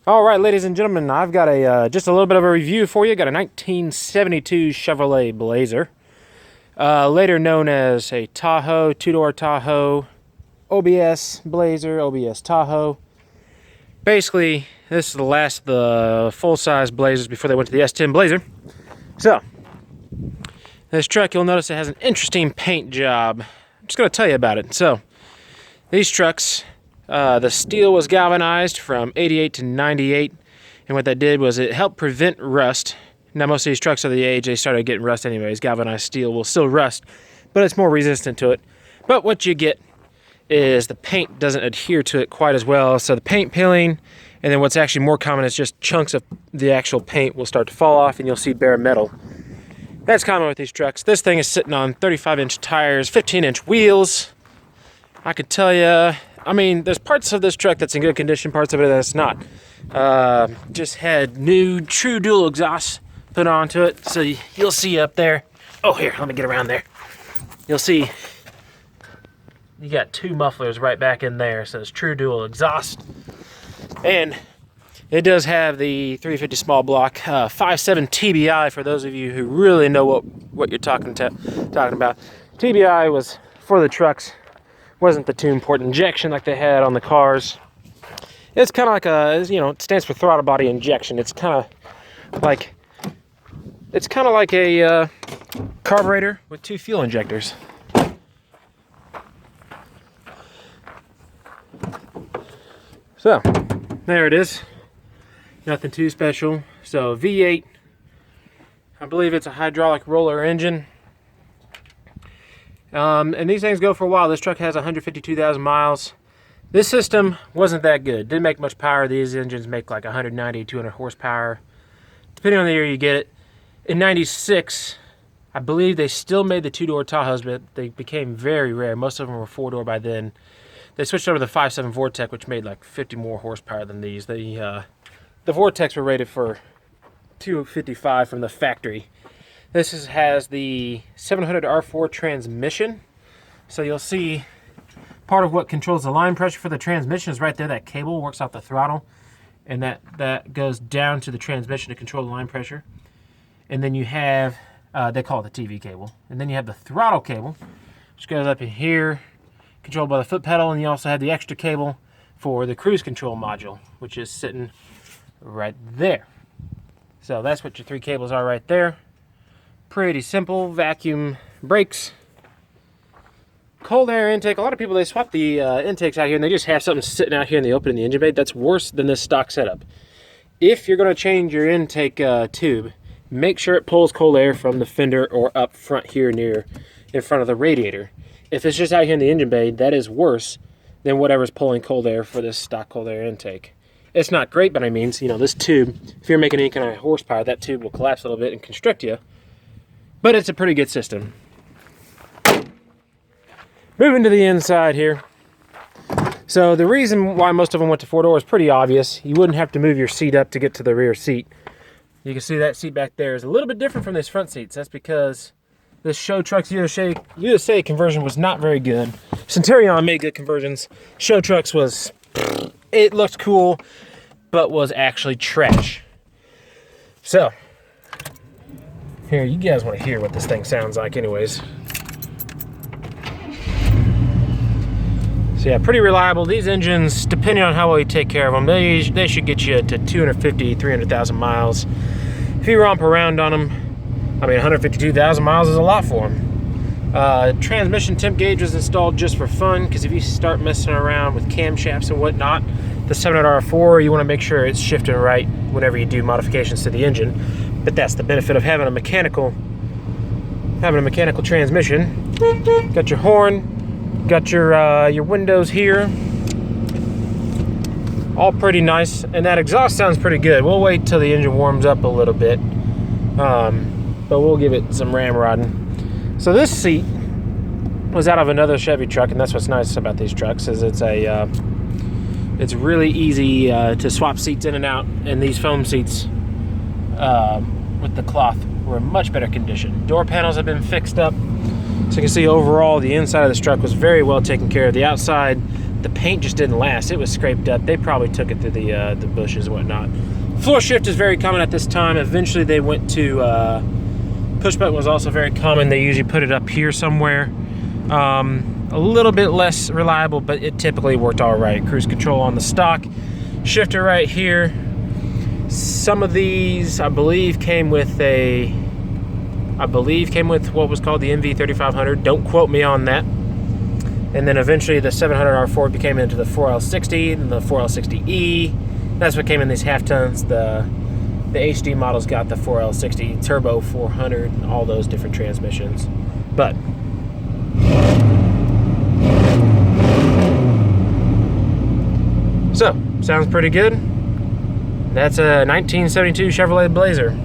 All right, ladies and gentlemen, I've got a just a little bit of a review for you. Got a 1972 Chevrolet Blazer, later known as a Tahoe, two-door Tahoe, OBS Blazer, OBS Tahoe. Basically, this is the last of the full-size Blazers before they went to the S10 Blazer. So, this truck, you'll notice it has an interesting paint job. I'm just going to tell you about it. So, these trucks, the steel was galvanized from 88 to 98, and what that did was it helped prevent rust. Now, most of these trucks are the age they started getting rust anyways. Galvanized steel will still rust, but it's more resistant to it. But what you get is the paint doesn't adhere to it quite as well, so the paint peeling, and then what's actually more common is just chunks of the actual paint will start to fall off and you'll see bare metal. That's common with these trucks. This thing is sitting on 35-inch tires, 15-inch wheels. I could tell you, I mean, there's parts of this truck that's in good condition, parts of it that's not. Just had new true dual exhaust put onto it, so you'll see up there. Oh, here, let me get around there. You'll see you got two mufflers right back in there, so it's true dual exhaust. And it does have the 350 small block 5.7 TBI for those of you who really know what you're talking about. TBI was for the trucks. Wasn't the too important injection like they had on the cars. It's kind of like a, you know, it stands for throttle body injection. It's kind of like a carburetor with two fuel injectors. So, there it is. Nothing too special. So, V8. I believe it's a hydraulic roller engine. And these things go for a while. This truck has 152,000 miles. This system wasn't that good. Didn't make much power. These engines make like 190, 200 horsepower, depending on the year you get it. In 96, I believe they still made the two-door Tahoes, but they became very rare. Most of them were four-door by then. They switched over to the 5.7 Vortec, which made like 50 more horsepower than these. The Vortecs were rated for 255 from the factory. This has the 700 R4 transmission. So you'll see part of what controls the line pressure for the transmission is right there. That cable works off the throttle, and that goes down to the transmission to control the line pressure. And then you have, they call it the TV cable. And then you have the throttle cable, which goes up in here, controlled by the foot pedal. And you also have the extra cable for the cruise control module, which is sitting right there. So that's what your three cables are right there. Pretty simple. Vacuum brakes. Cold air intake. A lot of people, they swap the intakes out here and they just have something sitting out here in the open in the engine bay. That's worse than this stock setup. If you're going to change your intake tube, make sure it pulls cold air from the fender or up front here near in front of the radiator. If it's just out here in the engine bay, that is worse than whatever's pulling cold air for this stock cold air intake. It's not great, but I mean, you know, this tube, if you're making any kind of horsepower, that tube will collapse a little bit and constrict you. But it's a pretty good system. Moving to the inside here. So the reason why most of them went to four-door is pretty obvious. You wouldn't have to move your seat up to get to the rear seat. You can see that seat back there is a little bit different from these front seats. That's because this Show Trucks USA conversion was not very good. Centurion made good conversions. Show Trucks was, it looked cool, but was actually trash. So, here, you guys want to hear what this thing sounds like anyways. So yeah, pretty reliable. These engines, depending on how well you take care of them, they should get you to 250, 300,000 miles. If you romp around on them, I mean, 152,000 miles is a lot for them. Transmission temp gauge was installed just for fun, because if you start messing around with camshafts and whatnot, the 700R4, you want to make sure it's shifting right whenever you do modifications to the engine. But that's the benefit of having a mechanical transmission. Got your horn, got your windows here, all pretty nice, and that exhaust sounds pretty good. We'll wait till the engine warms up a little bit, but we'll give it some ramrodding. So this seat was out of another Chevy truck, and that's what's nice about these trucks is it's really easy to swap seats in and out, and these foam seats with the cloth were in much better condition. Door panels have been fixed up, so you can see overall the inside of this truck was very well taken care of. The outside, the paint just didn't last. It was scraped up. They probably took it through the bushes and whatnot. Floor shift is very common at this time. Eventually they went to push button was also very common. They usually put it up here somewhere. A little bit less reliable, but it typically worked all right. Cruise control on the stock. Shifter right here. Some of these, I believe, came with what was called the MV3500. Don't quote me on that. And then eventually the 700 R4 became into the 4L60 and the 4L60E. That's what came in these half tons. The HD models got the 4L60 Turbo 400 and all those different transmissions. But so, sounds pretty good. That's a 1972 Chevrolet Blazer.